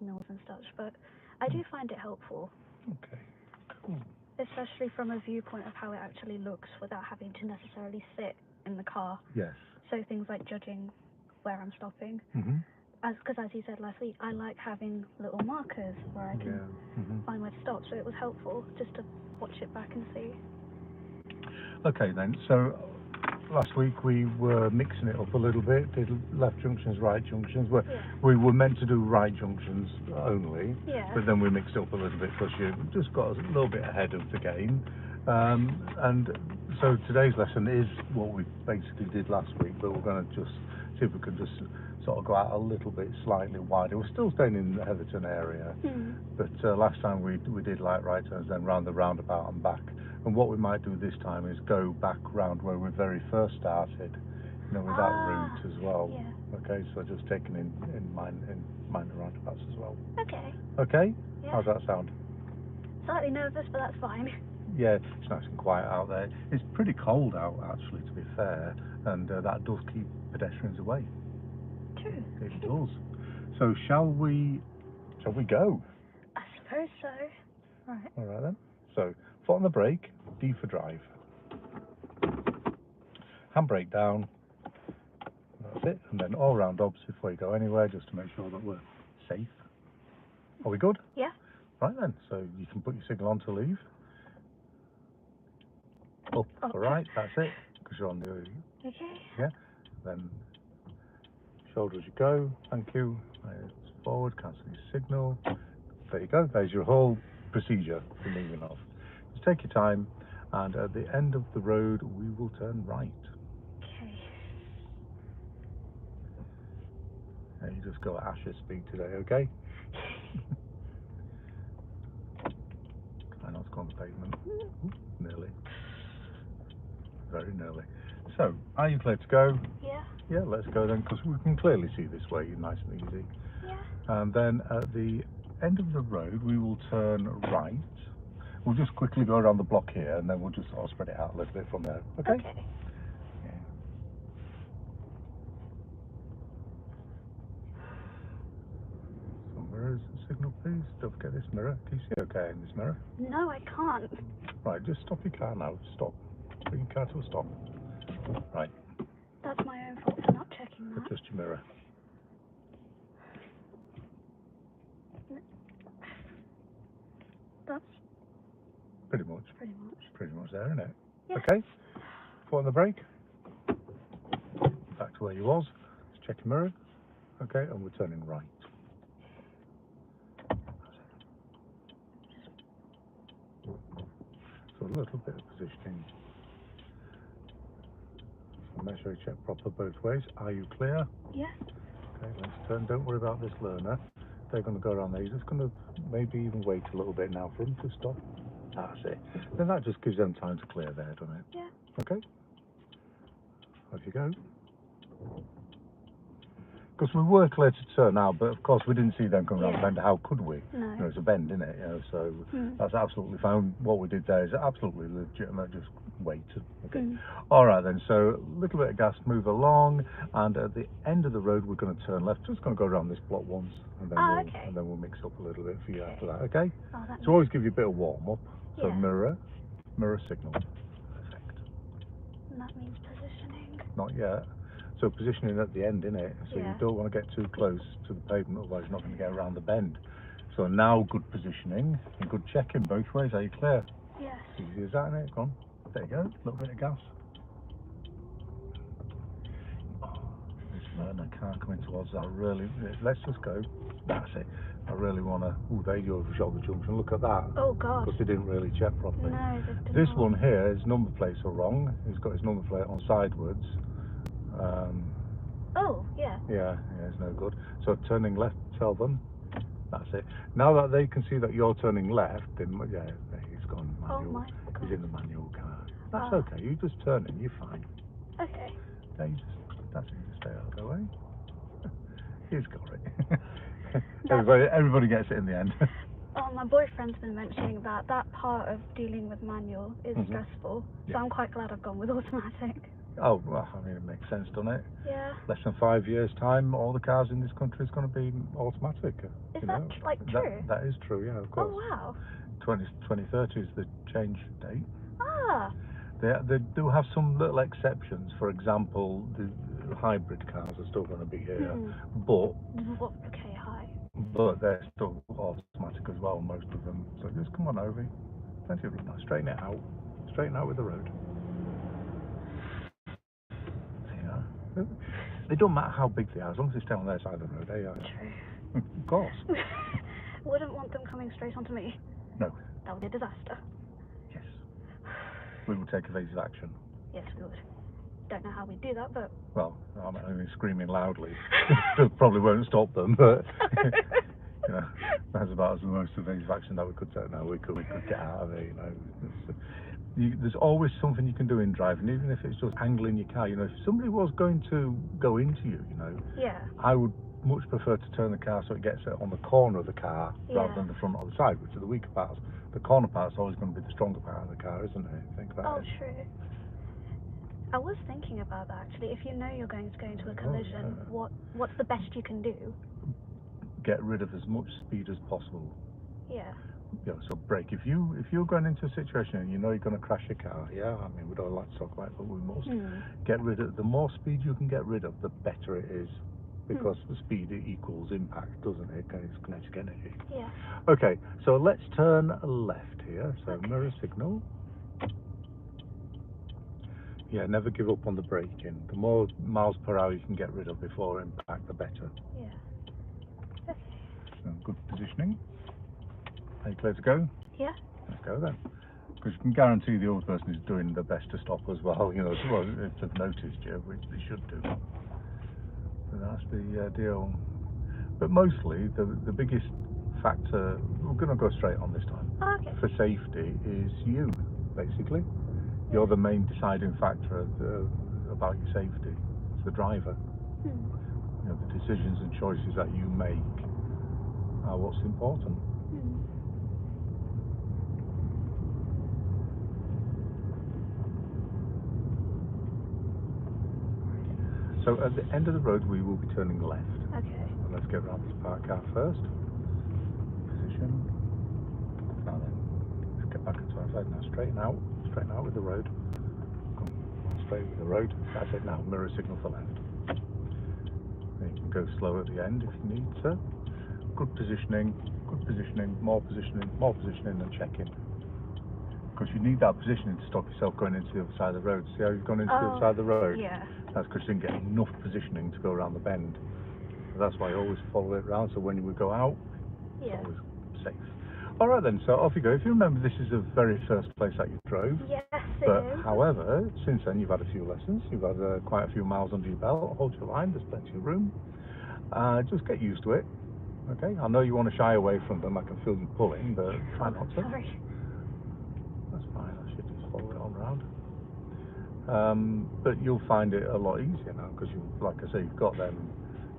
signals and such, but I do find it helpful. Okay, cool. Especially from a viewpoint of how it actually looks without having to necessarily sit in the car. Yes. So things like judging where I'm stopping. Mm-hmm. Because as you said last week, I like having little markers where I can find where to stop. So it was helpful just to watch it back and see. Okay then, so last week we were mixing it up a little bit, did left junctions, right junctions. We were meant to do right junctions only, but then we mixed it up a little bit because you just got a little bit ahead of the game. And so today's lesson is what we basically did last week, but we're going to just see if we can just sort of go out a little bit slightly wider. We're still staying in the Heatherton area, but last time we did like right turns, then round the roundabout and back. And what we might do this time is go back round where we very first started, you know, with that route as well. Yeah. Okay, so just taking in mind the roundabouts as well. Okay. Okay? Yeah. How's that sound? Slightly nervous, but that's fine. Yeah, it's nice and quiet out there. It's pretty cold out actually, to be fair, and that does keep pedestrians away. True. It does. So shall we go? I suppose so. Right. All right then. So foot on the brake, D for drive. Handbrake down. That's it. And then all round obs before you go anywhere, just to make sure that we're safe. Are we good? Yeah. Right then. So you can put your signal on to leave. Up for right. That's it. Because you're on the. Okay. Yeah. Then shoulder as you go. Thank you. Forward. Cancel your signal. There you go. There's your whole procedure for moving off. Just take your time, and at the end of the road, we will turn right. Okay. And you just go at ASHA speed today, okay? Try not to go on the pavement. Ooh, nearly. Very nearly. So, are you clear to go? Yeah. Yeah, let's go then, because we can clearly see this way, nice and easy. Yeah. And then at the end of the road, we will turn right. We'll just quickly go around the block here, and then we'll just sort of spread it out a little bit from there. Okay? Okay. Yeah. So mirrors signal, please. Don't forget this mirror. Can you see okay in this mirror? No, I can't. Right, just stop your car now. Stop. Bring your car to a stop. Right. That's my own fault for not checking that. Adjust your mirror. That's Pretty much. pretty much. There, isn't it? Yeah. Okay. Foot on the brake. Back to where you was. Just check your mirror. Okay, and we're turning right. So a little bit of positioning. So make sure you check proper both ways. Are you clear? Yeah. Okay, let's turn. Don't worry about this learner. They're going to go around there. You're just going to maybe even wait a little bit now for them to stop. That's it. Then that just gives them time to clear there, doesn't it? Yeah. Okay. Off you go. Because we were clear to turn out, but of course we didn't see them coming around the bend. How could we? No. You know, it's a bend, isn't it? You know, so that's absolutely fine. What we did there is absolutely legitimate. Just wait. Okay. All right then. So a little bit of gas, move along, and at the end of the road we're going to turn left. Just going to go around this block once, and then we'll mix up a little bit for you after that. Okay. So always give you a bit of warm up. So mirror signal. Perfect. And that means positioning. Not yet. So positioning at the end, innit? So you don't want to get too close to the pavement, otherwise you're not going to get around the bend. So now good positioning and good checking both ways. Are you clear? Yes. Easy as that, innit? Go on. There you go. A little bit of gas. Oh, this learner can't come in towards that. Let's just go. That's it. I really want to. Oh, there you go, shoulder junction. Look at that. Oh, God. Because they didn't really check properly. No, they didn't. This one here, his number plates are wrong. He's got his number plate on sidewards. Oh, yeah. Yeah, it's no good. So turning left, tell them. That's it. Now that they can see that you're turning left, then he's gone manual. Oh my God. He's in the manual car. That's okay. You just turn in. You're fine. Okay. Yeah, that's it. You just stay out of the way. He's got it. everybody gets it in the end. Oh, my boyfriend's been mentioning that part of dealing with manual is stressful. So I'm quite glad I've gone with automatic. Oh, well, I mean, it makes sense, doesn't it? Yeah. Less than 5 years' time, all the cars in this country is going to be automatic. Is that like true? That is true, yeah, of course. Oh wow. 2030 is the change date. Ah. They do have some little exceptions. For example, the hybrid cars are still going to be here, but Okay, hi. but they're still automatic as well, most of them. So just come on over. Plenty of room now. Straighten it out. Straighten out with the road. Yeah. They don't matter how big they are, as long as they stay on their side of the road. They are. True. Of course. Wouldn't want them coming straight onto me. No. That would be a disaster. Yes. We will take evasive action. Yes, we would. Don't know how we do that, but... Well, I'm only screaming loudly. Probably won't stop them, but... You know, that's about as the most evasive action that we could take. No, we could get out of it, you know. There's always something you can do in driving, even if it's just angling your car. You know, if somebody was going to go into you, you know, yeah, I would much prefer to turn the car so it gets it on the corner of the car rather than the front or the side, which are the weaker parts. The corner part's always going to be the stronger part of the car, isn't it? Think about it. Oh, true. I was thinking about that actually. If you know you're going to go into a collision, what's the best you can do? Get rid of as much speed as possible. Yeah. You know, so brake. If you're going into a situation and you know you're going to crash your car, yeah, I mean we don't like to talk about it, but we must get rid of. The more speed you can get rid of, the better it is, because the speed equals impact, doesn't it? It's kinetic energy. Yeah. Okay, so let's turn left here. So mirror signal. Yeah, never give up on the braking. The more miles per hour you can get rid of before impact, the better. Yeah. Okay. So good positioning. Are you clear to go? Yeah. Let's go then. Because you can guarantee the other person is doing their best to stop as well. You know, if they've noticed you, which they should do. So that's the deal. But mostly, the biggest factor, we're going to go straight on this time, for safety is you, basically. You're the main deciding factor about your safety. It's the driver. You know, the decisions and choices that you make are what's important. So at the end of the road, we will be turning left. Okay. So let's get around this parked car first. Position. Now then, let's get back into our side now. Straighten out with the road. Come straight with the road. That's it now. Mirror signal for left. Then you can go slow at the end if you need to. Good positioning, more positioning, and check-in. Because you need that positioning to stop yourself going into the other side of the road. See how you've gone into the other side of the road? Yeah. That's because you didn't get enough positioning to go around the bend. So that's why you always follow it around, so when you would go out, it's always safe. All right then, so off you go. If you remember, this is the very first place that you drove. Yes, But however, since then you've had a few lessons, you've had quite a few miles under your belt. Hold your line, there's plenty of room. Just get used to it. Okay, I know you want to shy away from them. I can feel them pulling, but try not to. Sorry. That's fine. I should just follow it on round. But you'll find it a lot easier now because you, like I say, you've got them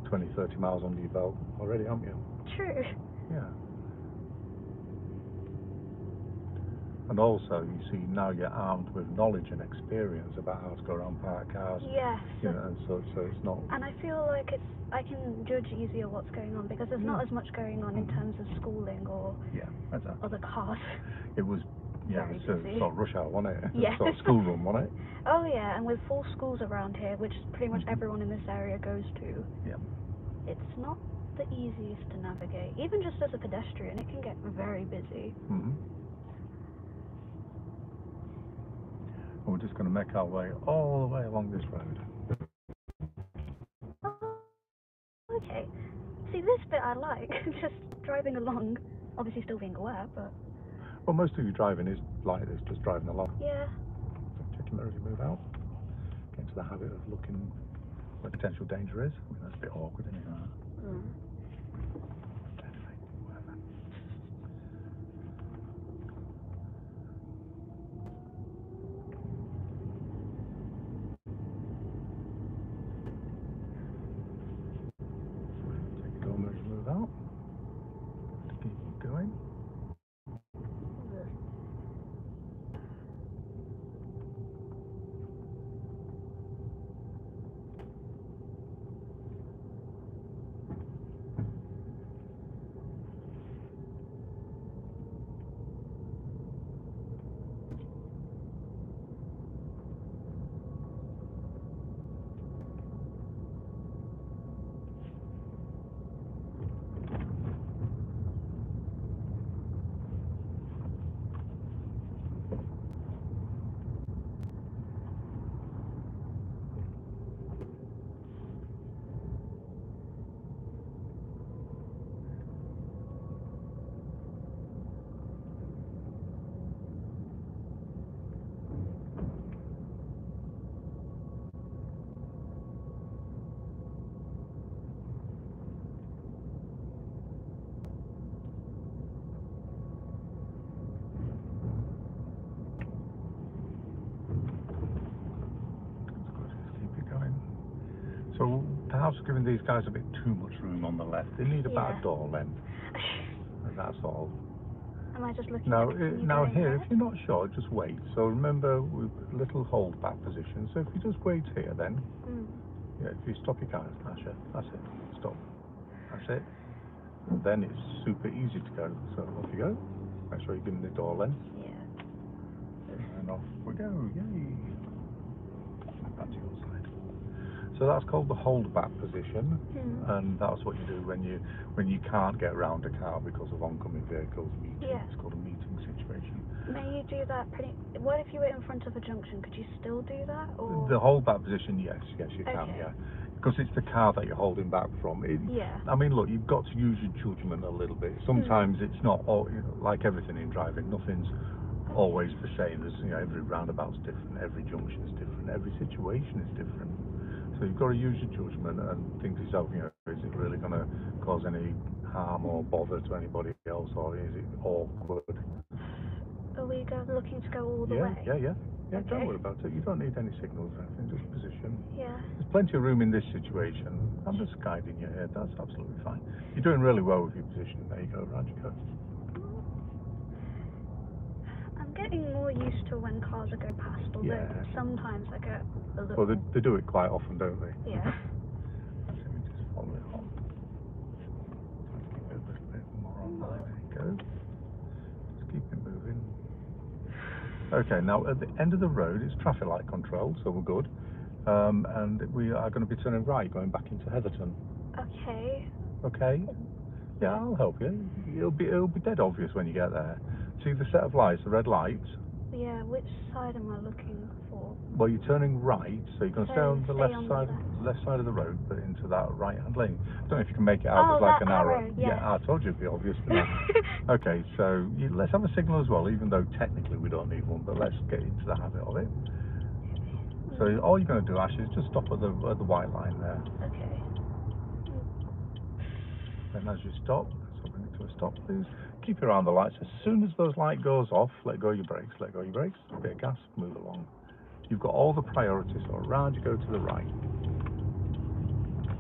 20, 30 miles under your belt already, haven't you? True. Yeah. And also, you see, now you're armed with knowledge and experience about how to go around parked cars. Yes. You know, and so it's not... And I feel like I can judge easier what's going on because there's not as much going on in terms of schooling or other cars. It was, it was sort of rush hour, wasn't it? Yeah. Sort of school run, wasn't it? Oh yeah, and with 4 schools around here, which pretty much everyone in this area goes to, it's not the easiest to navigate. Even just as a pedestrian, it can get very busy. And we're just going to make our way all the way along this road. Okay. See, this bit I like, just driving along, obviously still being aware, but... Well, most of your driving is like this, just driving along. Yeah. So check your mirrors as you move out. Get into the habit of looking where potential danger is. I mean, that's a bit awkward, isn't it? Out. Keep going. perhaps giving these guys a bit too much room on the left. They need about a door length. And that's all. Am I just looking Now, at it? now here, if you're not sure, just wait. So remember, we've little hold back position. So if you just wait here, then, yeah, if you stop your car, Asha, that's it. Stop. That's it. And then it's super easy to go. So off you go. Make sure you give them the door length. Yeah. And off we go. Yay. Back to your side. So that's called the hold back position, and that's what you do when you can't get around a car because of oncoming vehicles meeting. Yeah. It's called a meeting situation. May you do that what if you were in front of a junction? Could you still do that? Or? The hold back position, yes you can, yeah. Because it's the car that you're holding back from. I mean, look, you've got to use your judgment a little bit. Sometimes it's not all, like everything in driving, nothing's always the same. There's, every roundabout's different, every junction's different, every situation is different. So you've got to use your judgment and think to yourself, is it really going to cause any harm or bother to anybody else, or is it awkward? Are we looking to go all the way? Yeah, okay. Don't worry about it. You don't need any signals or anything, just position. Yeah. There's plenty of room in this situation. I'm just guiding you here, that's absolutely fine. You're doing really well with your position. There you go, round you go. I'm getting more used to when cars are going past, although sometimes I get a little... Well, they do it quite often, don't they? Yeah. Let me just follow it on. Keep it a little bit more online. There you go. Just keep it moving. Okay, now at the end of the road it's traffic light control, so we're good. And we are going to be turning right, going back into Heatherton. Okay. Okay? Yeah, I'll help you. It'll be dead obvious when you get there. See the set of lights, the red lights? Yeah, which side am I looking for? Well, you're turning right, so you're going to stay on the left side of the road, but into that right-hand lane. I don't know if you can make it out, there's like an arrow. Yeah, I told you it'd be obvious, didn't I? Okay, so let's have a signal as well, even though technically we don't need one, but let's get into the habit of it. So all you're going to do, Ash, is just stop at the white line there. Okay. Then as you stop, so bring it to a stop, please. Keep your eye on the lights. As soon as those light goes off, let go of your brakes. Let go of your brakes. Bit of gas. Move along. You've got all the priorities. So around you go to the right.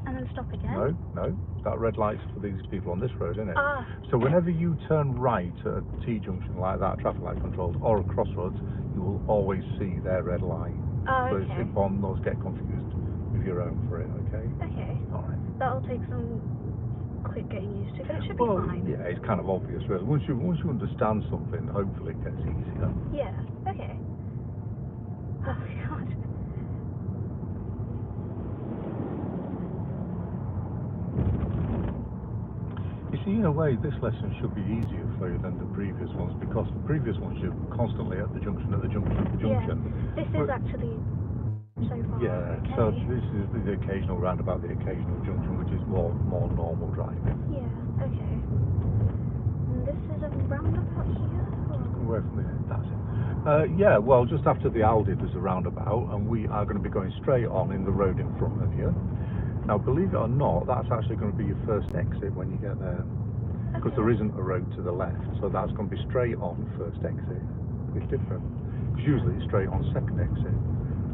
And then stop again? No. That red light's for these people on this road, isn't it? So whenever you turn right at a T-junction like that, traffic light controlled, or a crossroads, you will always see their red light. So it's important those get confused with your own for it, okay? Okay. All right. That'll take some quick getting used to, but it should be fine. Yeah, it's kind of obvious, really. Once you understand something, hopefully it gets easier. Yeah, okay. Oh, God. You see, in a way, this lesson should be easier for you than the previous ones, because the previous ones you're constantly at the junction, Yeah, this is actually so far. Yeah, okay. So this is the occasional roundabout, the occasional junction, which is more normal driving. Yeah, okay. And this is a roundabout here? Away from the that's it. Yeah, well, just after the Aldi there's a roundabout, and we are going to be going straight on in the road in front of you. Now, believe it or not, that's actually going to be your first exit when you get there, because there isn't a road to the left, so that's going to be straight on first exit. It's different, because usually it's straight on second exit.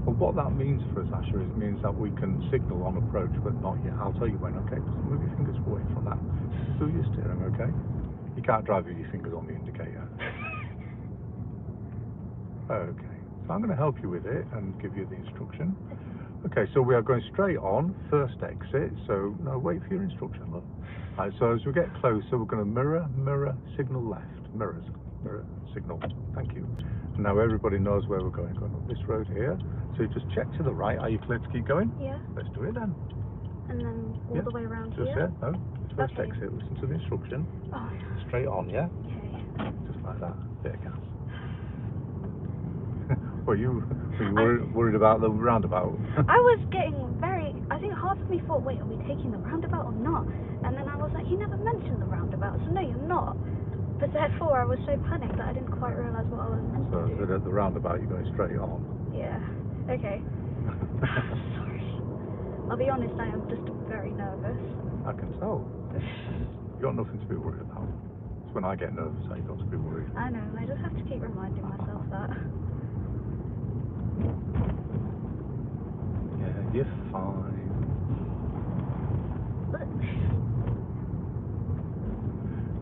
But what that means for us, Asha, is it means that we can signal on approach, but not yet. I'll tell you when, okay? Just move your fingers away from that. Do your steering, okay? You can't drive with your fingers on the indicator. Okay, so I'm going to help you with it and give you the instruction. Okay, so we are going straight on, first exit, so no, wait for your instruction, look. Right, so as we get closer, we're going to mirror, signal left, mirror, signal, thank you. And now everybody knows where we're going up this road here. So you just check to the right, are you clear to keep going? Yeah. Let's do it then. And then all the way around here? No, first exit, listen to the instruction. Oh. Straight on, yeah? Okay. Just like that, bit of gas. Were you worried about the roundabout? I was getting I think half of me thought, wait, are we taking the roundabout or not? And then I was like, you never mentioned the roundabout, so no, you're not. But therefore, I was so panicked that I didn't quite realise what I was meant to do. So at the roundabout, you're going straight on? Yeah, okay. Sorry. I'll be honest, I am just very nervous. I can tell. You've got nothing to be worried about. It's when I get nervous that you've got to be worried. I know, I just have to keep reminding myself that. Yeah, you're fine.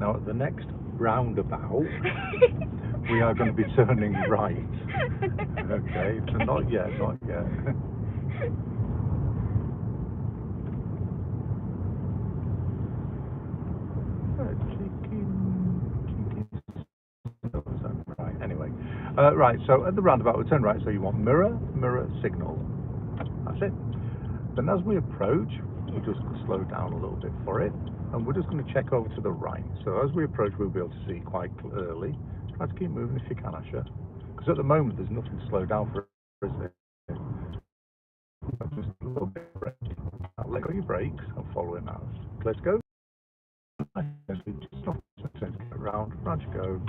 Now at the next roundabout, we are going to be turning right. Okay, so not yet, not yet. Right, anyway. Right, so at the roundabout we turn right, so you want mirror, signal. That's it. Then as we approach, we're just going to slow down a little bit for it, and we're just going to check over to the right. So as we approach, we'll be able to see quite clearly. Try to keep moving if you can, ASHA. Because at the moment, there's nothing to slow down for, is there? Just a little bit of brake. Now let go of your brakes and follow him out. Let's go. Just round you go.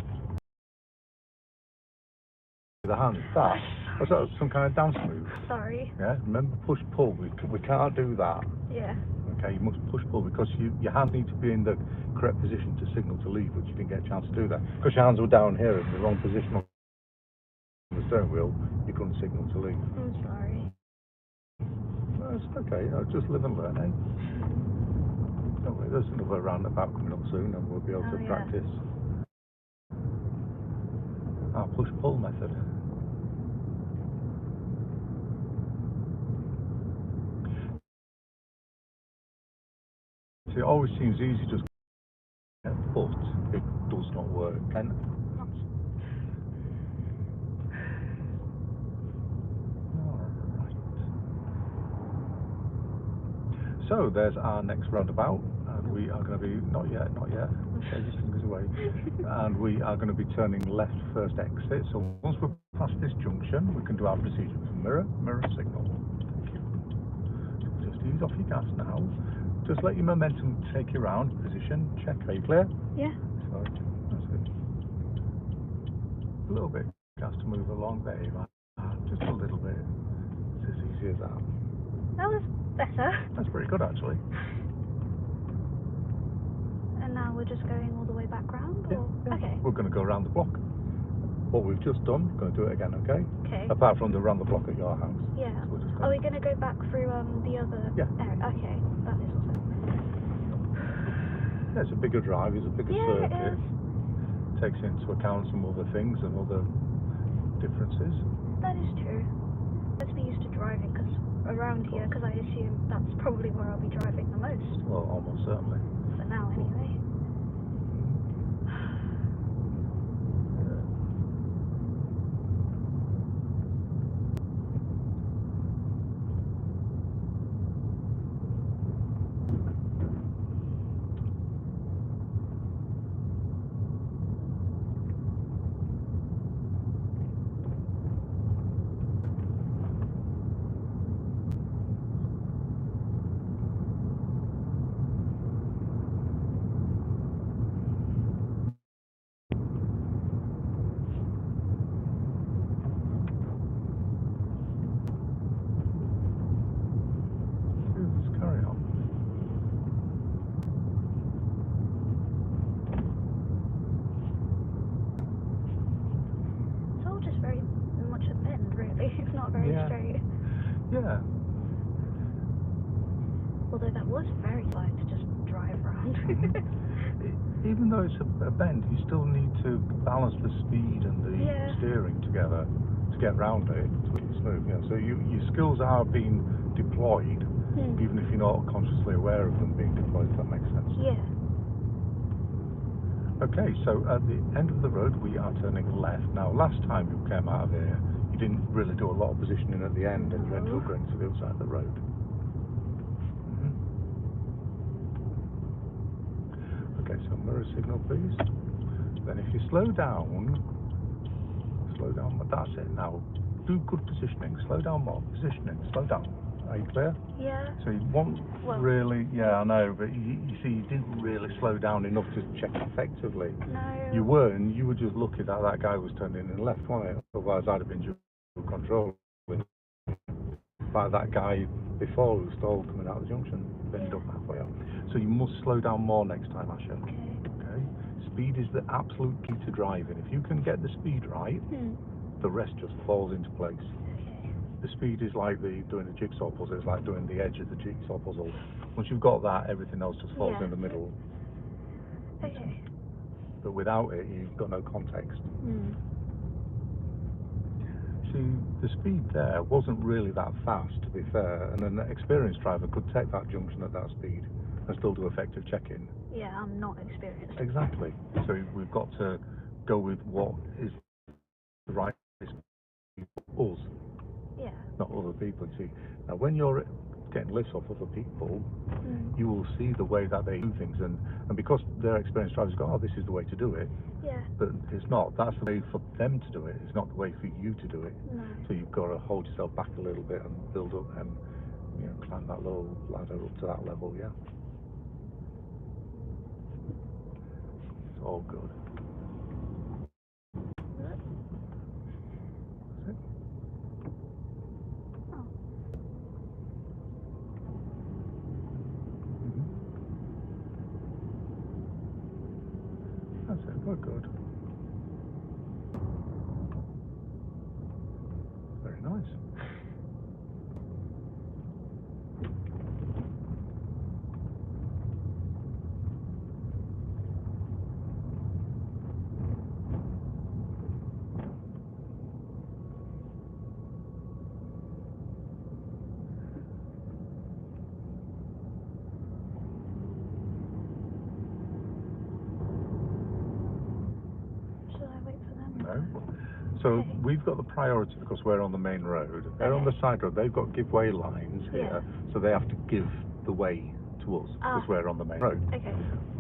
The hand, was that some kind of dance move? Sorry. Yeah, remember push pull, we can't do that. Yeah. Okay, you must push pull because your hand needs to be in the correct position to signal to leave, which you didn't get a chance to do that. Because your hands were down here in the wrong position on the steering wheel, you couldn't signal to leave. I'm sorry. No, it's okay, just live and learn, eh? Don't worry, there's another roundabout coming up soon and we'll be able to practice our push pull method. See, it always seems easy just but it does not work. And alright. So there's our next roundabout, and we are going to be not yet. Take your fingers away. And we are going to be turning left first exit. So once we're past this junction, we can do our procedure. Mirror, signal. Thank you. Just ease off your gas now. Just let your momentum take you around. Position, check. Are you clear? Yeah. So that's it. A little bit gas to move along there, just a little bit. It's as easy as that. That was better. That's pretty good actually. And now we're just going all the way back round? Or? Yeah. Okay. We're going to go around the block. What we've just done, we're going to do it again, okay? Okay. Apart from the round the block at your house. Yeah. So are we going to go back through the other area? Okay. That is awesome. Yeah, it's a bigger drive, it's a bigger circuit. It is. Takes into account some other things and other differences. That is true. Let's be used to driving around here, because I assume that's probably where I'll be driving the most. Well, almost certainly. For now, anyway. It's not very straight. Yeah. Although that was very fine to just drive around. Even though it's a bend, you still need to balance the speed and the steering together to get round it to be smooth. Yeah. So your skills are being deployed, even if you're not consciously aware of them being deployed, if that makes sense. Yeah. Okay, so at the end of the road we are turning left. Now last time you came out of here, you didn't really do a lot of positioning at the end and you ended up going to the other side of the road. Okay, so mirror signal please. Then if you slow down, that's it. Now do good positioning, slow down more, positioning, slow down. Are you clear? Yeah. So you won't really, I know, but you see you didn't really slow down enough to check effectively. No. You weren't, you were just lucky that that guy was turning in the left, wasn't it? Otherwise I'd have been dual control. Like that guy before who was stalled coming out of the junction, ended up halfway up. So you must slow down more next time, ASHA. Okay? Speed is the absolute key to driving. If you can get the speed right, the rest just falls into place. Okay. the speed is like doing a jigsaw puzzle. It's like doing the edge of the jigsaw puzzle. Once you've got that, everything else just falls in the middle. Okay. But without it, you've got no context. See, the speed there wasn't really that fast, to be fair, and an experienced driver could take that junction at that speed and still do effective check-in. Yeah, I'm not experienced. Exactly. So we've got to go with what is the right speed for us. Yeah. Not other people. See, now when you're getting lifts off other people, you will see the way that they do things, and because they're experienced drivers go, oh, this is the way to do it. Yeah. But it's not. That's the way for them to do it. It's not the way for you to do it. No. So you've got to hold yourself back a little bit and build up and climb that little ladder up to that level. Yeah. It's all good. That's it. We're good. Very nice. Should I wait for them? No. So we've got the priority because we're on the main road. They're on the side road. They've got give way lines here, so they have to give the way to us because we're on the main road. Okay.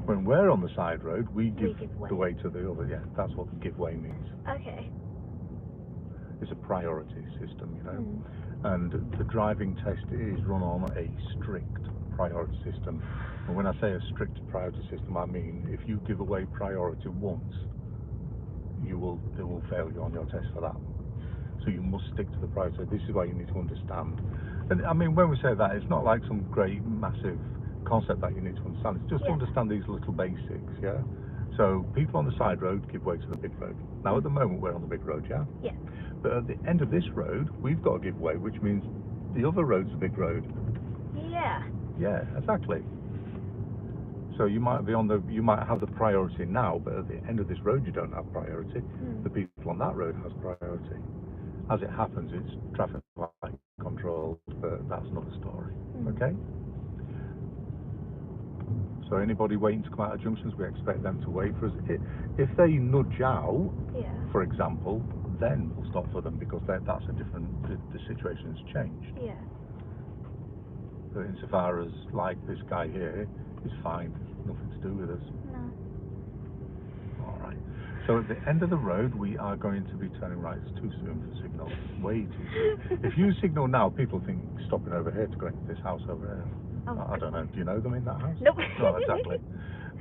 When we're on the side road, we give way. the way to the other. Yeah, that's what give way means. Okay. It's a priority system, and the driving test is run on a strict priority system. And when I say a strict priority system, I mean if you give away priority once, they will fail you on your test for that. So you must stick to the priority. This is why you need to understand. And I mean, when we say that, it's not like some great massive concept that you need to understand. It's just to understand these little basics, yeah? So people on the side road give way to the big road. Now at the moment we're on the big road, yeah? Yeah. But at the end of this road, we've got to give way, which means the other road's the big road. Yeah. Yeah, exactly. So you might have the priority now, but at the end of this road you don't have priority. The people on that road has priority. As it happens, it's traffic light controlled, but that's another story. Okay? So anybody waiting to come out of junctions, we expect them to wait for us. If they nudge out, for example, then we'll stop for them because that's a different. The situation has changed. Yeah. But insofar as like this guy here is fine, nothing to do with us. No. All right. So at the end of the road, we are going to be turning right. It's too soon for signal. Way too soon. If you signal now, people think stopping over here to go into this house over here. Oh, I don't know. Do you know them in that house? Nope. No, exactly.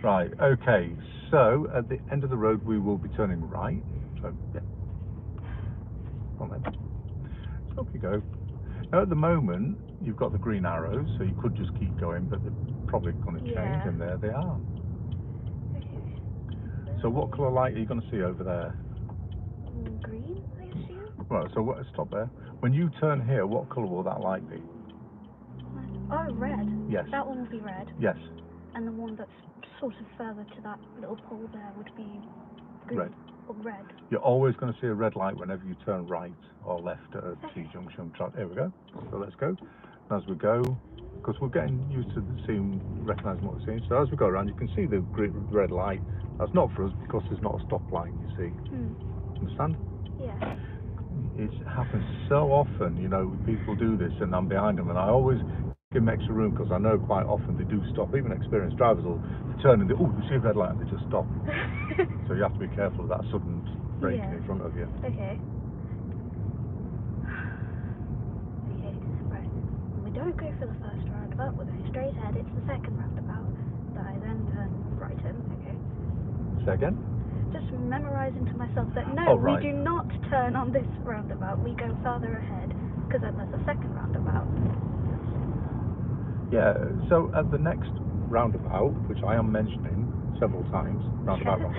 Right. Okay. So at the end of the road, we will be turning right. So yeah. On then. So off you go. Now at the moment, you've got the green arrows, so you could just keep going, but they're probably going to change, and there they are. So what colour light are you going to see over there? Green, I assume? Right, so stop there. When you turn here, what colour will that light be? Oh, red. Yes. That one will be red. Yes. And the one that's sort of further to that little pole there would be green. Red. Or red. You're always going to see a red light whenever you turn right or left at a T-junction. Here we go. So let's go. And as we go, because we're getting used to recognising what we're seeing. So as we go around, you can see the red light. That's not for us because there's not a stop line, you see. Understand? Yeah. It happens so often, people do this and I'm behind them, and I always give them extra room because I know quite often they do stop. Even experienced drivers will turn and they see a red light and they just stop. So you have to be careful of that sudden braking in front of you. Okay. Okay, right. We don't go for the first roundabout, we're going straight ahead. It's the second roundabout that I then turn right in, okay? Say again? Just memorising to myself that we do not turn on this roundabout, we go further ahead, because then there's a second roundabout. Yeah, so at the next roundabout, which I am mentioning several times, roundabout,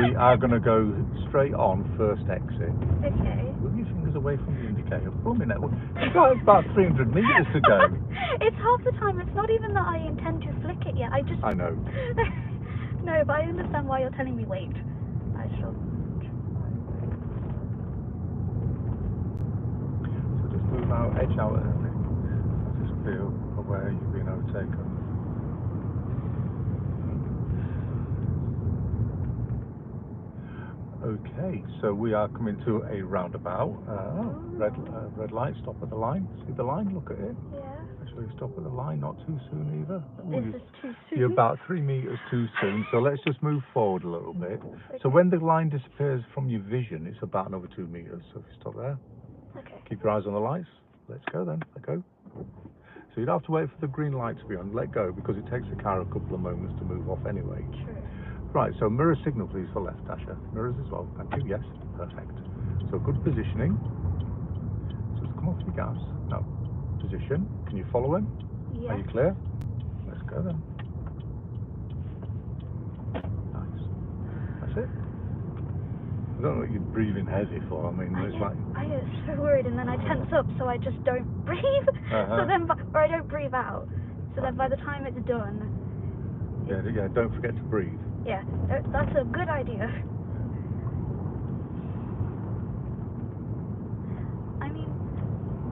we are going to go straight on first exit. Okay. Move your fingers away from the indicator. Blooming hell. You've got about 300 metres to go. It's half the time. It's not even that I intend to flick it yet. I know. No, but I understand why you're telling me wait. I shall. So just move out, edge out early. Just feel aware you've been overtaken. Okay, so we are coming to a roundabout. Red light, stop at the line. See the line? Look at it. Yeah. Actually, stop at the line, not too soon either. This is too soon. You're about 3 metres too soon, so let's just move forward a little bit. Okay. So when the line disappears from your vision, it's about another 2 metres, so if you stop there. Okay. Keep your eyes on the lights. Let's go then, let go. So you'd have to wait for the green light to be on, let go, because it takes the car a couple of moments to move off anyway. True. Right, so mirror signal please for left, ASHA. Mirrors as well, thank you, yes, perfect. So good positioning. Just come off your gas. Now, position, can you follow him? Yeah. Are you clear? Let's go then. Nice. That's it. I don't know what you're breathing heavy for, I mean, it's like... I get so worried and then I tense up so I just don't breathe. So then, or I don't breathe out. So then by the time it's done... Yeah, don't forget to breathe. Yeah, that's a good idea. I mean,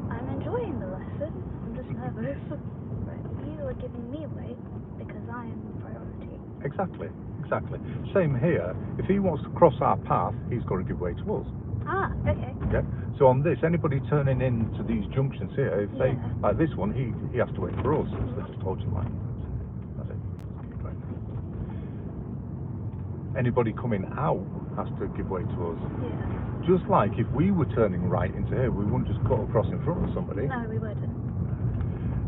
I'm enjoying the lesson. I'm just nervous. But you are giving me weight because I am the priority. Exactly. Same here. If he wants to cross our path, he's got to give way to us. Ah, okay. Okay. So on this, anybody turning into these junctions here, if they like this one, he has to wait for us. So just hold your line. That's it. Right. Anybody coming out has to give way to us. Yeah. Just like if we were turning right into here, we wouldn't just cut across in front of somebody. No, we wouldn't.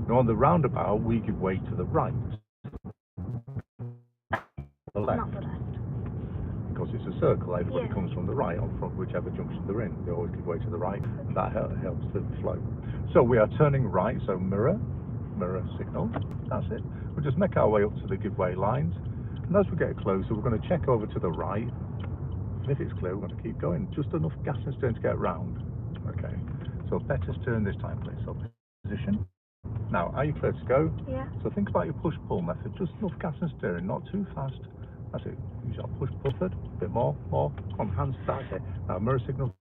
Now on the roundabout, we give way to the right. The left. Not the left. Because it's a circle, everybody comes from the right on from whichever junction they're in. They always give way to the right, and that helps the flow. So we are turning right, so mirror signal, that's it. We'll just make our way up to the give way lines, and as we get closer, we're going to check over to the right, and if it's clear, we're going to keep going. Just enough gas and stern to get round. Okay, so better stern this time, please. So position. Now, are you clear to go? Yeah. So think about your push-pull method, just enough gas and steering, not too fast. That's it. Use your push-pull method, a bit more, on hands, that's it. Now, mirror signal.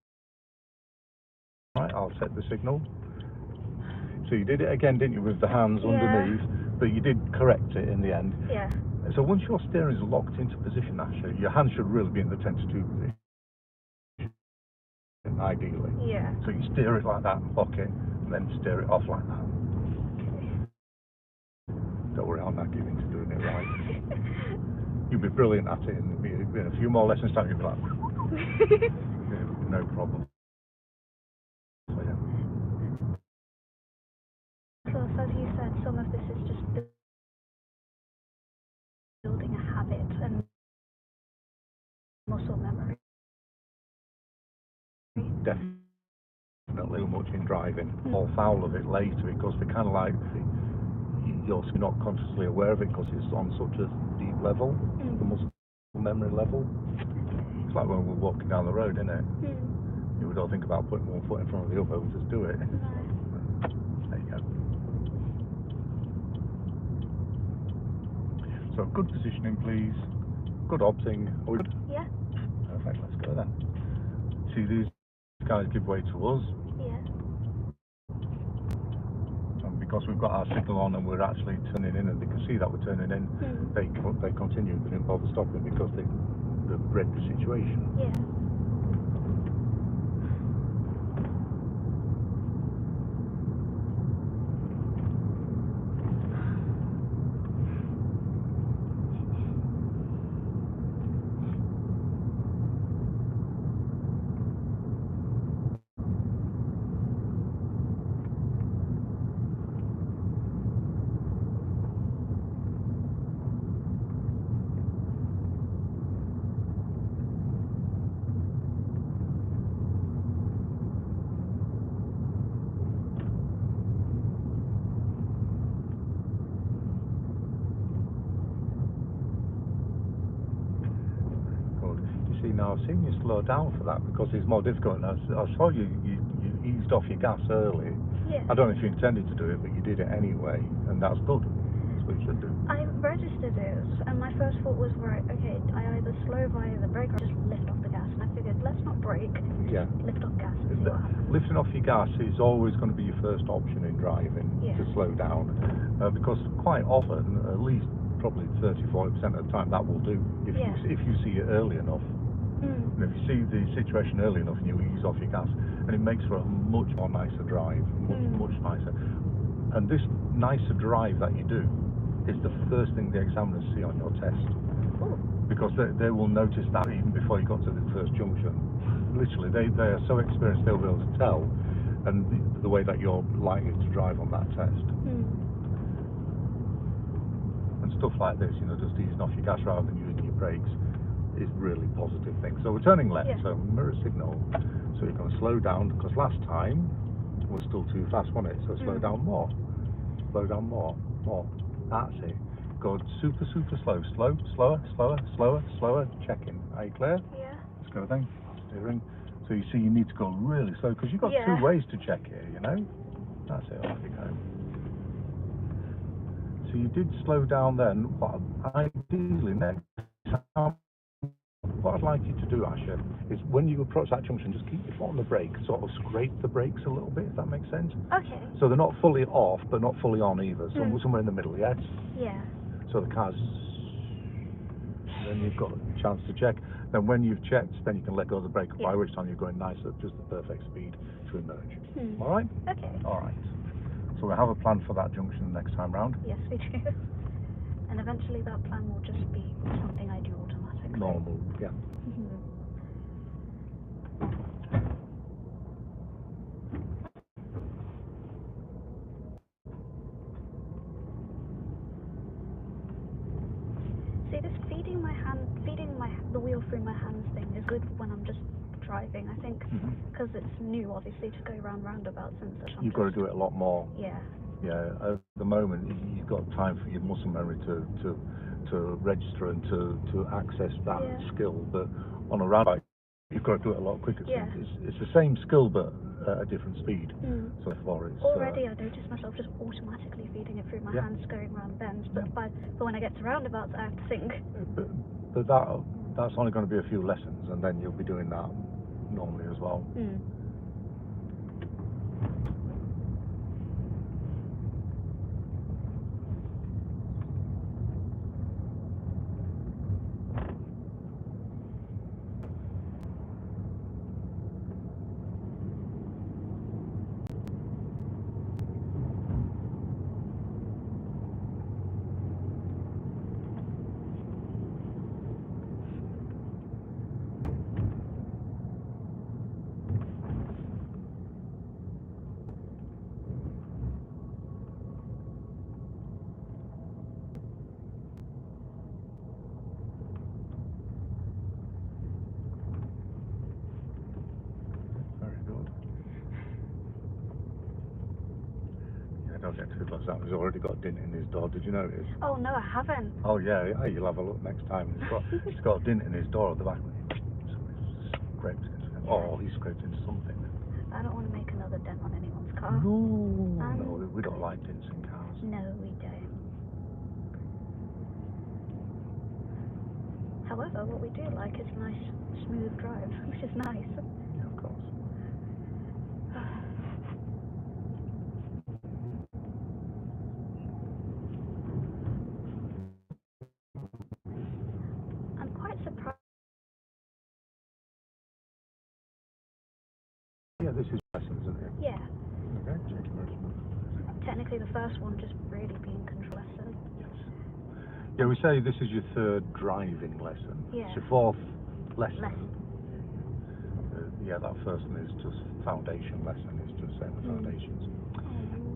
Right, I'll set the signal. So you did it again, didn't you, with the hands underneath, but you did correct it in the end. Yeah. So once your steering is locked into position, actually, your hand should really be in the 10 to 2 position, ideally. Yeah. So you steer it like that, lock it, and then steer it off like that. Don't worry, I'm not giving to doing it right. You'll be brilliant at it, and in a few more lessons time, you'll be like, no problem. So, yeah. So as you said, some of this is just building a habit and muscle memory. Definitely too much in driving. Fall foul of it later because they're kind of like, you're not consciously aware of it because it's on such a deep level, the muscle memory level. It's like when we're walking down the road, isn't it? We don't think about putting one foot in front of the other, we just do it. There you go. So good positioning, please. Good opting. Are we good? Yeah. Perfect, let's go then. See, these guys give way to us. Yeah. And because we've got our signal on and we're actually turning in and they can see that we're turning in, they continue. They didn't bother stopping because they've read the situation. Yeah. Now I've seen you slow down for that because it's more difficult. And I saw you eased off your gas early. Yeah. I don't know if you intended to do it, but you did it anyway, and that's good. That's what you should do. I registered it, and my first thought was, right, okay, I either slow via the brake or just lift off the gas, and I figured, let's not brake, just lift off gas and see what happens. Lifting off your gas is always going to be your first option in driving, to slow down, because quite often, at least probably 30-40% of the time, that will do, if you see it early enough. And if you see the situation early enough and you ease off your gas, and it makes for a much more nicer drive, much nicer. And this nicer drive that you do is the first thing the examiners see on your test. Because they will notice that even before you got to the first junction. Literally, they are so experienced, they'll be able to tell, and the way that you're likely to drive on that test. And stuff like this, you know, just easing off your gas rather than using your brakes is really positive thing. So we're turning left, so mirror signal. So you're going to slow down, because last time was still too fast, wasn't it? So slow down more. Slow down more. That's it. Go super slow. Slower. Checking. Are you clear? Yeah. Let's go then. Steering. So you see you need to go really slow, because you've got two ways to check here, you know? That's it, off you go. So you did slow down then, but ideally next time, what I'd like you to do, ASHA, is when you approach that junction, just keep your foot on the brake, sort of scrape the brakes a little bit, if that makes sense. Okay. So they're not fully off, but not fully on either. So somewhere in the middle, yes? Yeah. So the car's... And then you've got a chance to check. Then when you've checked, then you can let go of the brake, by which time you're going nice at just the perfect speed to emerge. All right? Okay. All right. So we have a plan for that junction next time round? Yes, we do. And eventually that plan will just be something I do automatically. Normal, yeah. See, this feeding the wheel through my hands thing is good when I'm just driving, I think, because it's new, obviously, to go around roundabouts and such. You've got to do it a lot more. Yeah. Yeah, at the moment, you've got time for your muscle memory to register and to access that skill, but on a roundabout, you've got to do it a lot quicker. Yeah. It's the same skill, but at a different speed. So therefore it's... Already I noticed myself just automatically feeding it through my hands going around bends, but when I get to roundabouts, I have to think. But that's only going to be a few lessons, and then you'll be doing that normally as well. Don't get too close. That one's already got a dint in his door. Did you notice? Oh no, I haven't. Oh yeah, you'll have a look next time. It's got a dint in his door at the back. He scraped into something. I don't want to make another dent on anyone's car. No, we don't like dents in cars. No, we don't. However, what we do like is a nice, smooth drive, which is nice. Yeah, of course. I'm quite surprised. Yeah, this is lessons, isn't it? Yeah. Okay, check your measurement. Technically, the first one just really being control lesson. Yes. Yeah, we say this is your third driving lesson. Yeah. It's your fourth lesson. Yeah, that first one is just foundation lesson. It's just setting the foundations.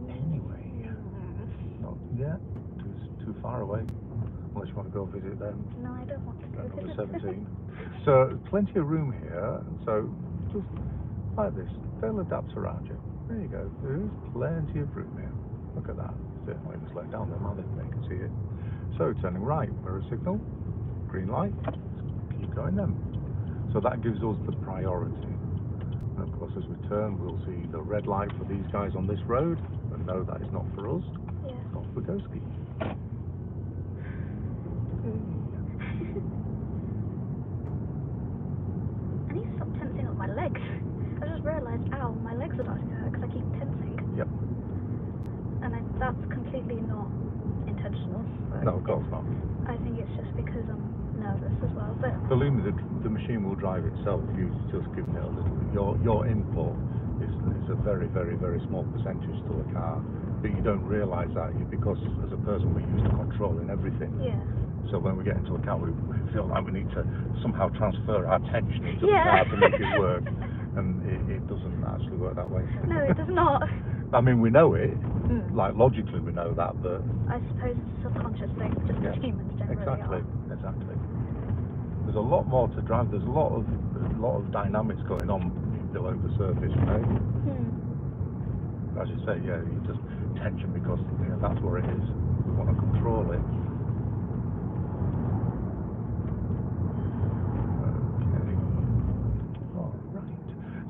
Anyway, not yet. Too far away. Unless you want to go visit them. No, I don't want to go visit Number 17. So plenty of room here. So just like this, they'll adapt around you. There you go. There is plenty of room here. Look at that. Certainly just let down there, now they can see it. So turning right, mirror signal, green light. Keep going then. So that gives us the priority. And of course, as we turn, we'll see the red light for these guys on this road, and know that is not for us. Yeah. Off we go ski. I need to stop tensing up my legs. I just realised, ow, my legs are starting to hurt because I keep tensing. Yep. And that's completely not intentional. No, of course not. I think it's just because I'm nervous as well. But believe me, the machine will drive itself. You've just given it a little. Your input is a very, very, very small percentage to the car, but you don't realise that because as a person we're used to controlling everything. yeah. So when we get into a car, we feel like we need to somehow transfer our attention into the car to make it work, and it doesn't actually work that way. No, it does not. I mean, we know it, like logically we know that, but I suppose it's a subconscious thing, just as humans generally are. Exactly. There's a lot more to drive. There's a lot of dynamics going on below the surface, right? As you say, you just tension because that's where it is. We want to control it.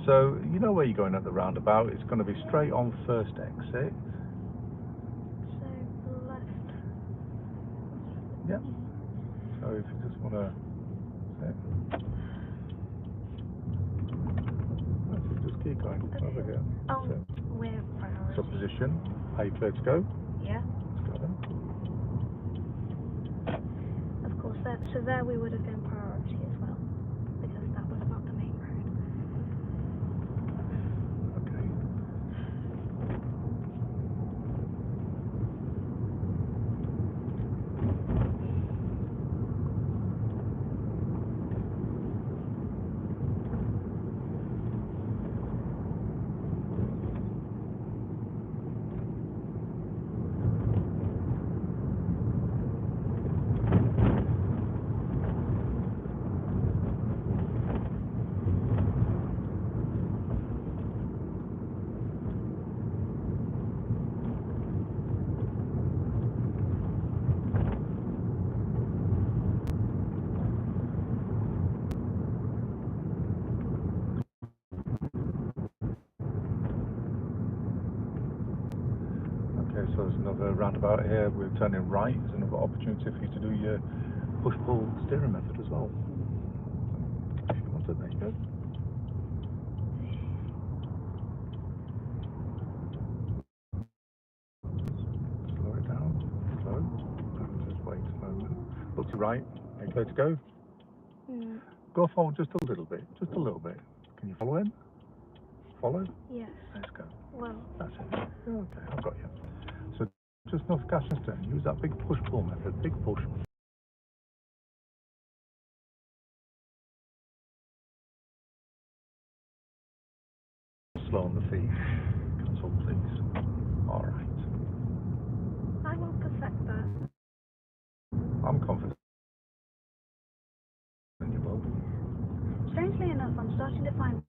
So, you know where you're going at the roundabout. It's going to be straight on first exit. So, left. Yep. So, if you just want to... Just keep going. Okay. Over here. Oh, we're priority. So, position. Are you clear to go? Yeah. Let's go then. Of course, so there we would have been priority as well, because that was not the main road. So there's another roundabout here. We're turning right. There's another opportunity for you to do your push-pull steering method as well. If you want it, there you go. Slow it down. Slow. Just wait a moment. Look to right. Are you clear to go? Go forward just a little bit. Just a little bit. Can you follow him? Follow? Yes. Let's go. Well. That's it. Okay, I've got you. So just enough gas and steering. Use that big push-pull method. Big push. Slow on the feet. Cancel, please. All right. I will perfect that. I'm confident you will. Strangely enough, I'm starting to find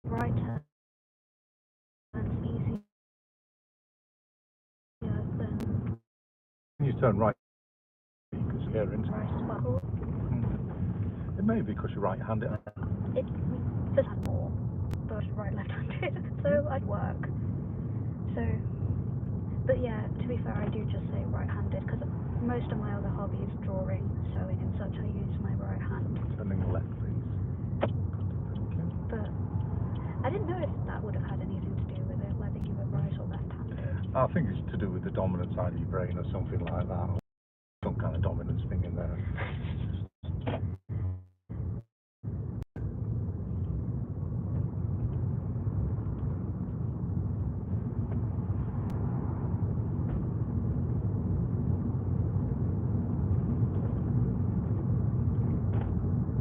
right turns easier than When you turn right, you can steer into right as well. It may be because you're right-handed. It does have more, but right left-handed, so I'd work. So, but yeah, to be fair, I do just say right-handed because most of my other hobbies, drawing, sewing and such, I use my right hand. Turning left, please. But I didn't know if that would have had anything to do with it, whether you were right or left-handed. I think it's to do with the dominant side of your brain or something like that. Or some kind of dominance thing in there.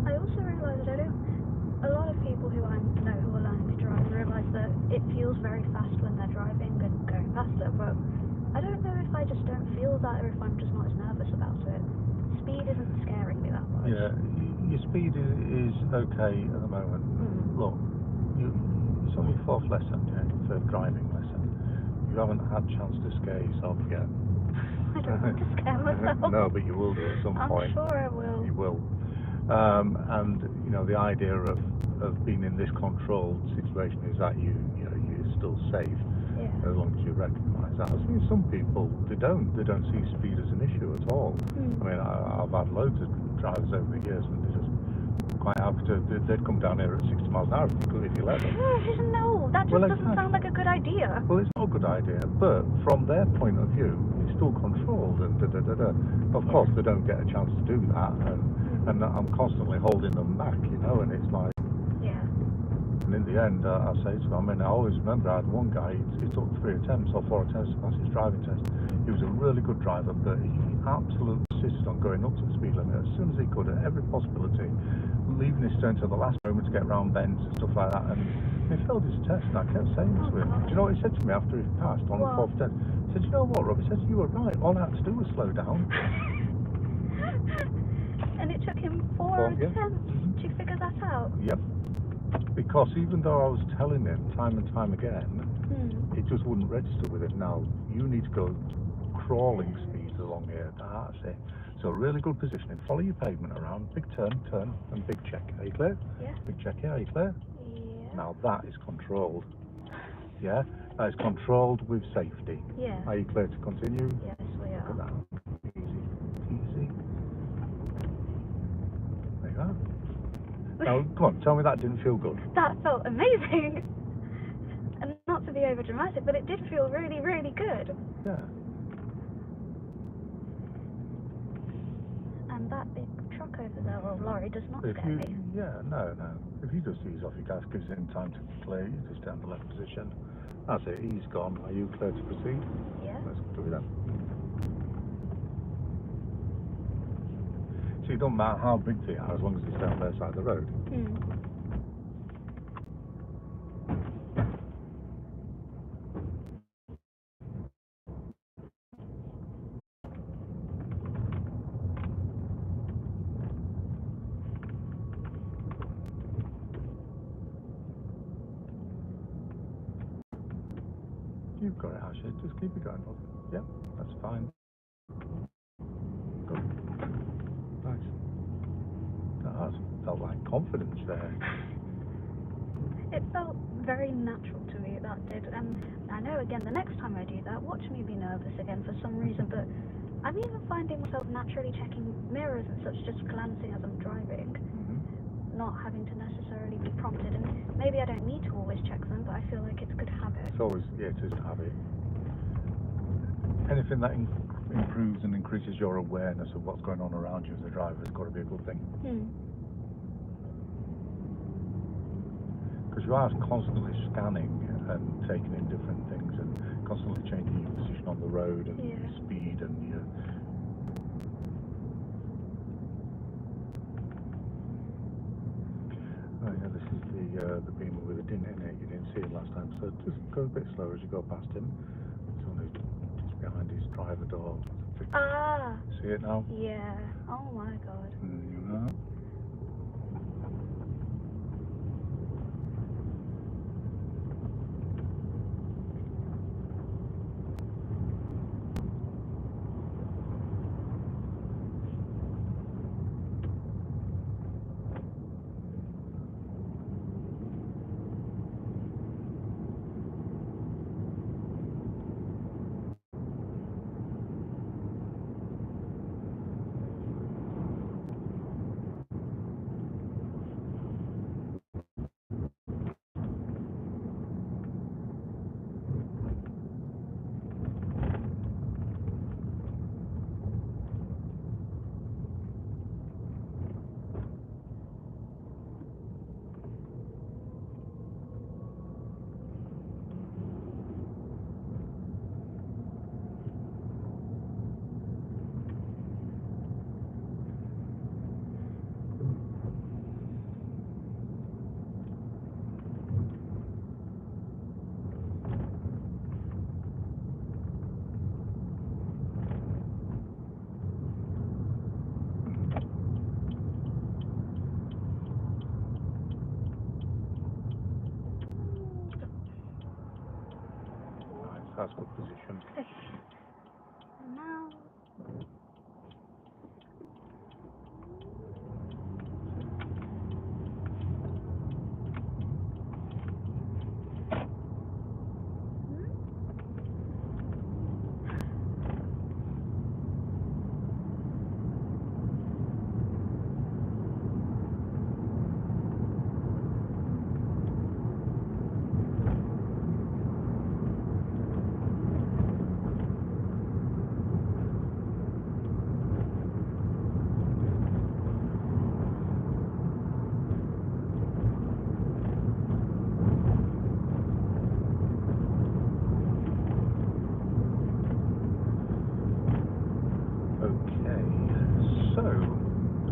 I also realised a lot of people who I know who are learning to drive realise that it feels very fast when they're driving and going faster, but I don't know if I just don't feel that or if I'm just not as nervous about it. Speed isn't scaring me that much. Yeah, your speed is okay at the moment. Look, it's only your fourth lesson, third driving lesson. You haven't had a chance to scare yourself yet. I don't want to scare myself. No, but you will do at some point. I'm sure I will. You will. And you know, the idea of being in this controlled situation is that you're still safe, as long as you recognise that. I think some people they don't see speed as an issue at all. I mean, I've had loads of drivers over the years, and they're just quite happy to. They'd come down here at 60 miles an hour if you let them. No, that just doesn't sound like a good idea. Well, it's not a good idea, but from their point of view, it's still controlled, and Of course, they don't get a chance to do that, and I'm constantly holding them back, you know, and it's like. And in the end, I say to them, I mean, I always remember I had one guy, he took 3 attempts or 4 attempts to pass his driving test. He was a really good driver, but he absolutely insisted on going up to the speed limit as soon as he could, at every possibility, leaving his turn to the last moment to get round bends and stuff like that, and he failed his test, and I kept saying this to him. Do you know what he said to me after he passed on the 4th test? He said, you know what, Rob? He said, you were right, all I had to do was slow down. And it took him 4 attempts to figure that out? Yep. Because even though I was telling him time and time again, it just wouldn't register with him. Now, you need to go crawling speeds along here. That's it. So really good positioning. Follow your pavement around. Big turn, and big check. Are you clear? Yeah. Big check here. Are you clear? Yeah. Now that is controlled. Yeah? That is controlled with safety. Yeah. Are you clear to continue? Yes, we are. Look at that. Easy. There you are. Now, come on, tell me that didn't feel good. That felt amazing. And not to be over dramatic, but it did feel really, really good. Yeah. And that big truck over there, or lorry, does not scare me. Yeah, no. If you just ease off your gas, gives him time to clear, you just stay in the left position. That's it, he's gone. Are you clear to proceed? Yeah. Let's do that. So it doesn't matter how big they are, as long as they stay on their side of the road. You've got it, Ashley. Just keep it going. Yep, that's fine. Good. Nice. That felt like confidence there. It felt very natural to me, that did. And I know, again, the next time I do that, watch me be nervous again for some reason, but I'm even finding myself naturally checking mirrors and such, just glancing as I'm driving, not having to necessarily be prompted. And maybe I don't need to always check them, but I feel like it's a good habit. It's always, it is a habit. Anything that improves and increases your awareness of what's going on around you as a driver has got to be a good thing. Because you are constantly scanning and taking in different things and constantly changing your position on the road and your speed and your... Oh yeah, this is the Beamer with a dint in it. You didn't see it last time, so just go a bit slower as you go past him. It's only just behind his driver door. See it now? Yeah. Oh my god. You know? That's good position. Okay. Now...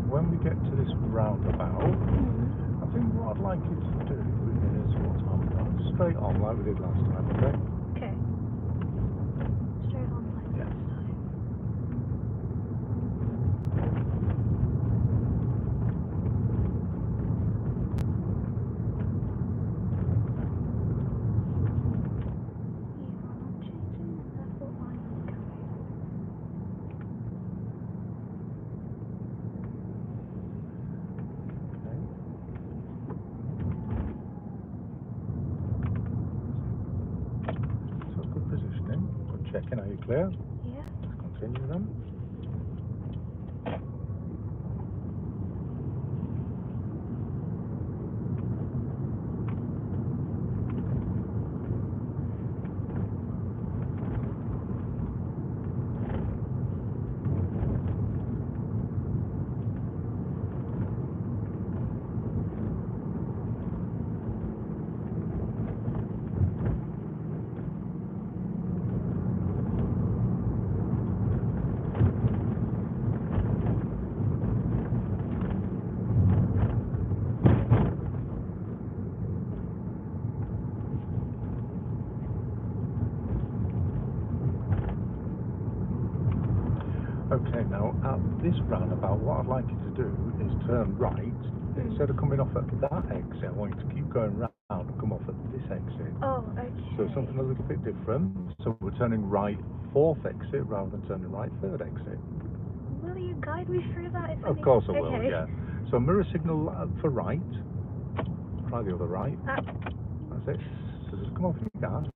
when we get to this roundabout, I think what I'd like you to do is what's on straight on like we did last time, okay? Okay. Straight on like last time. Checking, are you clear? Yeah. Let's continue then. Okay, now at this roundabout, what I'd like you to do is turn right. Instead of coming off at that exit, I want you to keep going round and come off at this exit. Oh, okay. So something a little bit different. So we're turning right fourth exit rather than turning right third exit. Will you guide me through that? Of course I will, yeah. So mirror signal for right. Try the other right. That's it. So just come off your gas.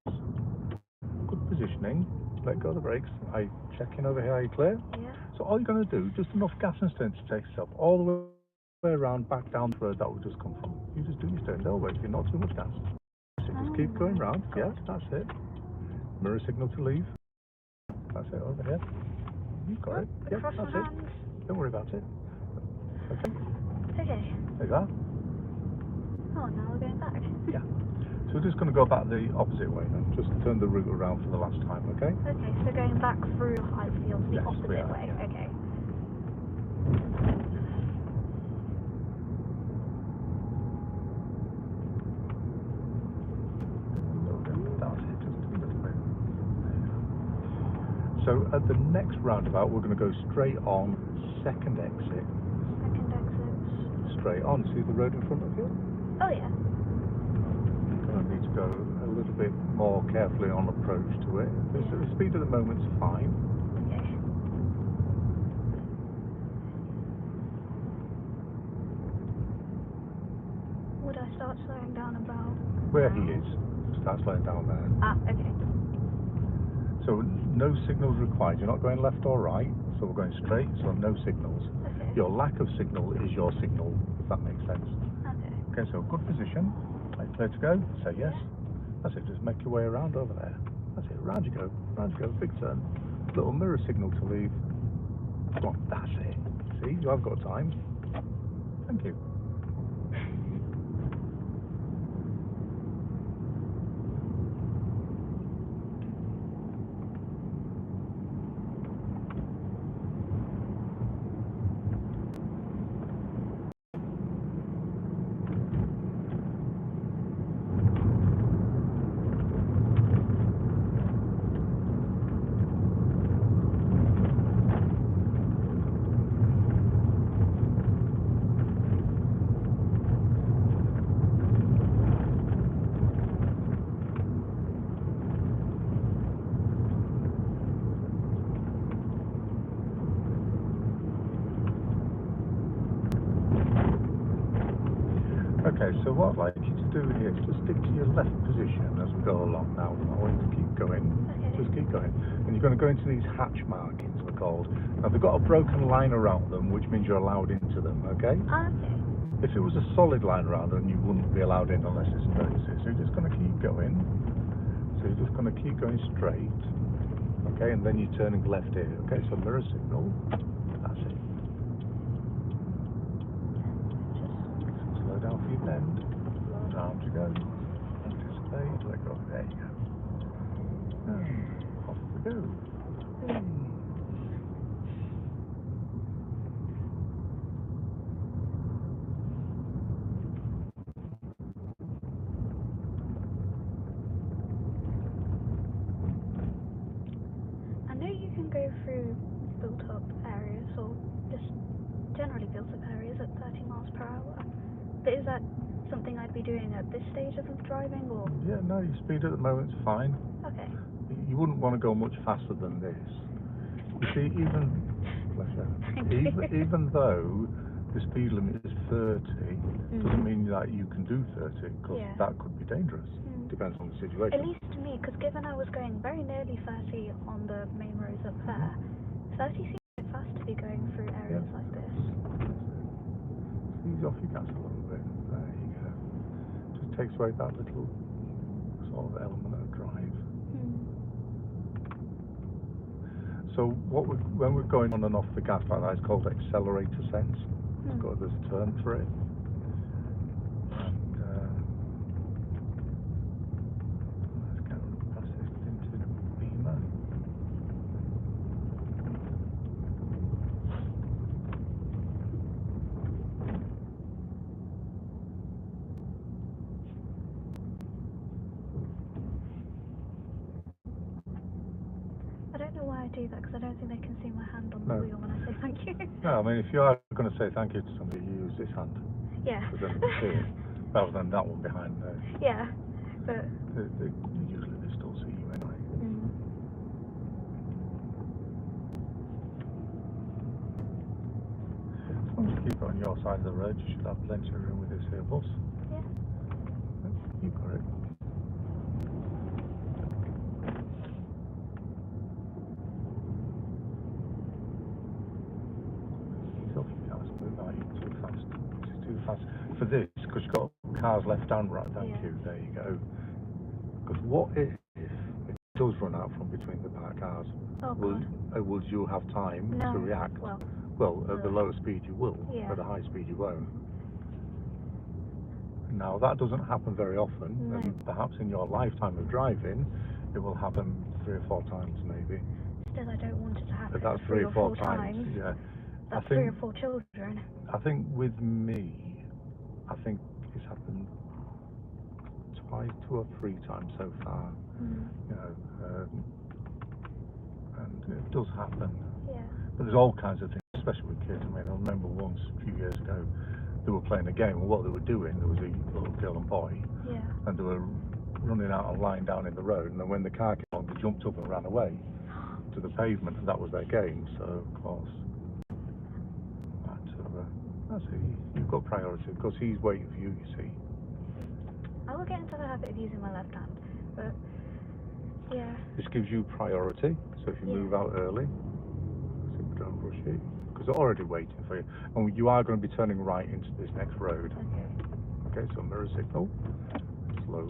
Good positioning. Let go of the brakes. Are you checking over here? Are you clear? Yeah. So all you're going to do, just enough gas and steering to take yourself all the way around, back down the road that we just come from. You just do your steering, don't wait, you're not too much gas. So just keep going round. Yeah, that's it. Mirror signal to leave. That's it, over here. You've got it. Yep, that's it. Don't worry about it. Okay. Okay. There you are. Oh, now we're going back. Yeah. So we're just going to go back the opposite way then. Just turn the route around for the last time, okay? Okay, so going back through Highfield the opposite way. Yeah. Okay. So at the next roundabout, we're going to go straight on second exit. Second exit. Straight on. See the road in front of you? Oh, yeah. You're going to need to go a little bit more carefully on approach to it. The speed at the moment's fine. Okay. Would I start slowing down about? Where he is. Start slowing down there. Ah, okay. So no signals required. You're not going left or right, so we're going straight, so no signals. Okay. Your lack of signal is your signal, if that makes sense. Okay. Okay, so good position. Are you clear to go? Say yes. That's it, just make your way around over there. That's it, round you go, big turn. Little mirror signal to leave. Come on, that's it. See, you have got time. Thank you. Okay, so what I'd like you to do here is just stick to your left position as we go along now. I want you to keep going. Okay. Just keep going. And you're going to go into these hatch markings, they're called. Now, they've got a broken line around them, which means you're allowed into them, okay? Okay. If it was a solid line around them, you wouldn't be allowed in unless it's emergency. So you're just going to keep going. So you're just going to keep going straight. Okay, and then you're turning left here. Okay, so mirror signal. That's it. Slow down for your bend. Down to go. Anticipate. Let go. There you go. And off we go. Hey. go through built-up areas, or just generally built-up areas at 30 miles per hour. But is that something I'd be doing at this stage of driving, or? Yeah, no, your speed at the moment's fine. Okay. You wouldn't want to go much faster than this. You see, even though the speed limit is 30, doesn't mean that you can do 30, because that could be dangerous. Depends on the situation. At least to me, because given I was going very nearly 30 on the main roads up there, 30 seems a bit fast to be going through areas like this. Ease off your gas a little bit. There you go. Just takes away that little sort of element of drive. So when we're going on and off the gas like that, it's called accelerator sense. There's a term for it. And let's go past this tinted beamer. I don't know why I do that, because I don't think they can see my hand on the wheel when I say thank you. No, I mean, if you are going to say thank you to somebody, you use this hand. Yeah. Because then they can see it, rather than that one behind there. Yeah, but... Usually they still see you anyway. As long as you keep it on your side of the road, you should have plenty of room with this here bus. Yeah. You've got it. Too fast. It's too fast for this, because you've got cars left and right. Thank you. There you go. Because what if it does run out from between the parked cars? Will you have time to react? Well, at the lower speed you will. At the high speed you won't. Now that doesn't happen very often, and perhaps in your lifetime of driving, it will happen 3 or 4 times maybe. Still, I don't want it to happen. But that's 3 or 4 times. Yeah. That's 3 or 4 children. I think with me, I think it's happened 2 or 3 times so far. You know, and it does happen. Yeah. But there's all kinds of things, especially with kids. I mean, I remember once a few years ago, they were playing a game, and what they were doing, there was a little girl and boy, and they were running out and lying down in the road, and then when the car came on, they jumped up and ran away to the pavement, and that was their game. So of course, that's it. You've got priority, because he's waiting for you, you see. I will get into the habit of using my left hand, but yeah. This gives you priority, so if you move out early, don't rush it, because they're already waiting for you. And you are going to be turning right into this next road. Okay, so mirror signal, slow,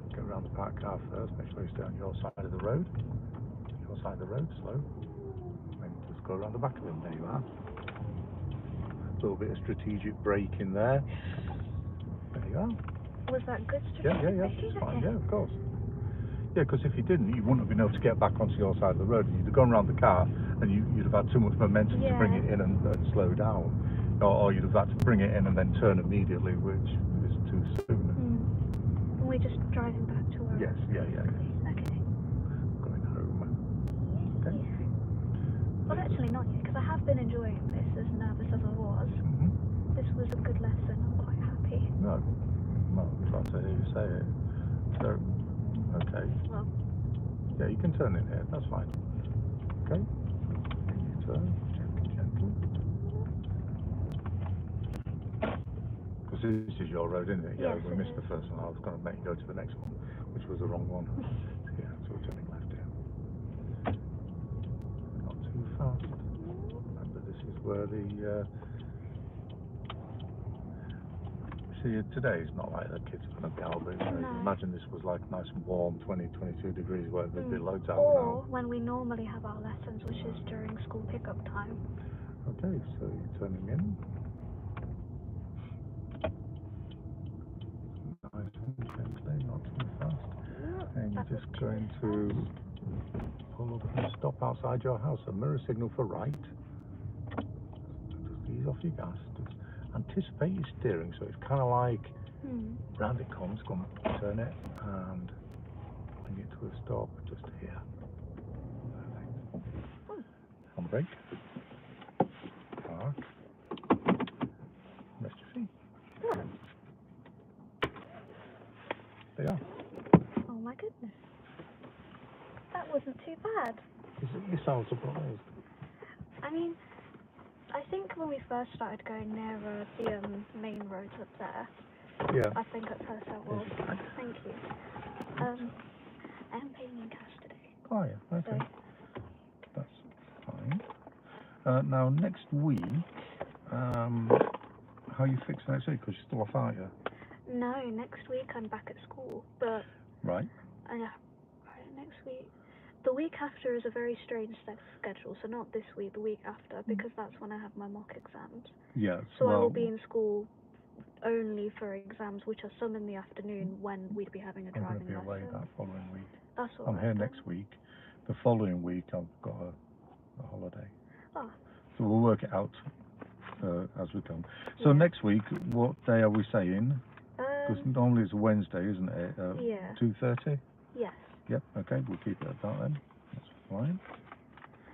get around the parked car first, make sure you stay on your side of the road. Your side of the road, slow. And just go around the back of him, there you are. A little bit of strategic braking there. There you are. Was that good strategic braking? It's fine, of course. Yeah, because if you didn't, you wouldn't have been able to get back onto your side of the road. You'd have gone around the car, and you'd have had too much momentum to bring it in and slow down. Or you'd have had to bring it in and then turn immediately, which is too soon. And we're just driving back to where... Yes, yeah. Okay. Going home. Okay. Well, actually not yet, because I have been enjoying this, as nervous as I was. This was a good lesson. I'm quite happy. No, I'm glad to hear you say it. So, okay. Well, yeah, you can turn in here. That's fine. Okay. You turn gently. Because this is your road, isn't it? Yes, we missed the first one. I was going to make you go to the next one, which was the wrong one. Yeah, so we're turning left here. Not too fast. Remember, this is where the... See, today is not like the kids are going to be out, but imagine this was like nice and warm, 20, 22 degrees, where there'd be loads out now. Or when we normally have our lessons, which is during school pickup time. Okay, so you're turning in. Nice and gently, not too fast. And you're just going to pull up and stop outside your house. A mirror signal for right. Just ease off your gas. Just anticipate your steering, so it's kind of like round it comes, come turn it and bring it to a stop just here. Perfect. on brake. Park. Rest your feet. Good. They are. Oh my goodness. That wasn't too bad. You sound surprised. I mean, I think when we first started going nearer the main roads up there, yeah. I think at first I was. Thank you. I am paying in cash today. Oh yeah, okay. So. That's fine. Now next week, how are you fixing next week? Because you're still off, aren't you? No, next week I'm back at school, but... Right. Next week. The week after is a very strange schedule, so not this week, the week after, because that's when I have my mock exams. Yeah. So I will be in school only for exams, which are some in the afternoon when we'd be having a driving lesson. I'm going to be away that following week. That's all I'm right, here then. next week. The following week I've got a holiday. Oh. So we'll work it out as we come. So next week, what day are we saying? Because normally it's a Wednesday, isn't it? Yeah. 2:30? Yes. Yep, okay, we'll keep it at that then. That's fine.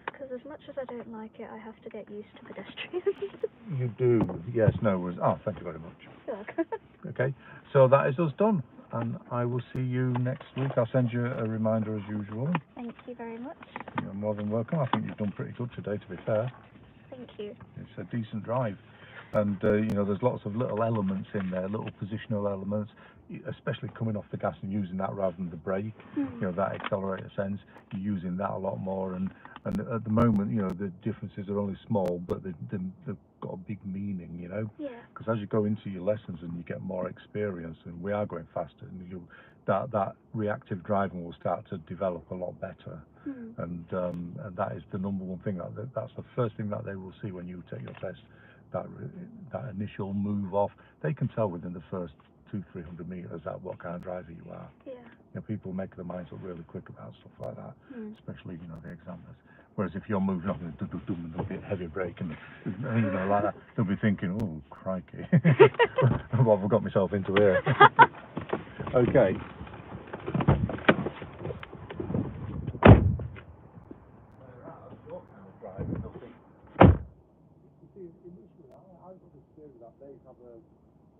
Because as much as I don't like it, I have to get used to pedestrians. You do, yes, no worries. Oh, thank you very much. You're welcome. Okay, so that is us done, and I will see you next week. I'll send you a reminder as usual. Thank you very much. You're more than welcome. I think you've done pretty good today, to be fair. Thank you. It's a decent drive. And, you know, there's lots of little elements in there, little positional elements, especially coming off the gas and using that rather than the brake. You know, that accelerator sense, you're using that a lot more. And at the moment, you know, the differences are only small, but they've got a big meaning, you know. Yeah. Because as you go into your lessons and you get more experience, and we are going faster, and that reactive driving will start to develop a lot better. And that is the number one thing. That's the first thing that they will see when you take your test. That initial move off, they can tell within the first 200-300 meters that what kind of driver you are. Yeah. You know, people make their minds up really quick about stuff like that, especially, you know, the examiners. Whereas if you're moving off and there'll be a heavy brake and you know, like that, they'll be thinking, oh crikey, what have I got myself into here? Okay.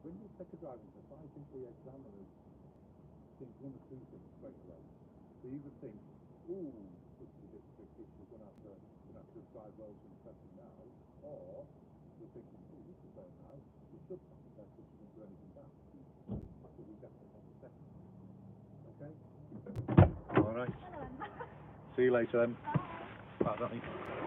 When you take a driving test, I think the examiners think one or two things straight away. They either think, ooh, this is a bit tricky, we're going to have to drive roads and testing now, or they're thinking, oh, this is very nice, we should pass the test if we can do anything back. So we definitely want the test. Okay? All right. See you later then. Bye. Bye.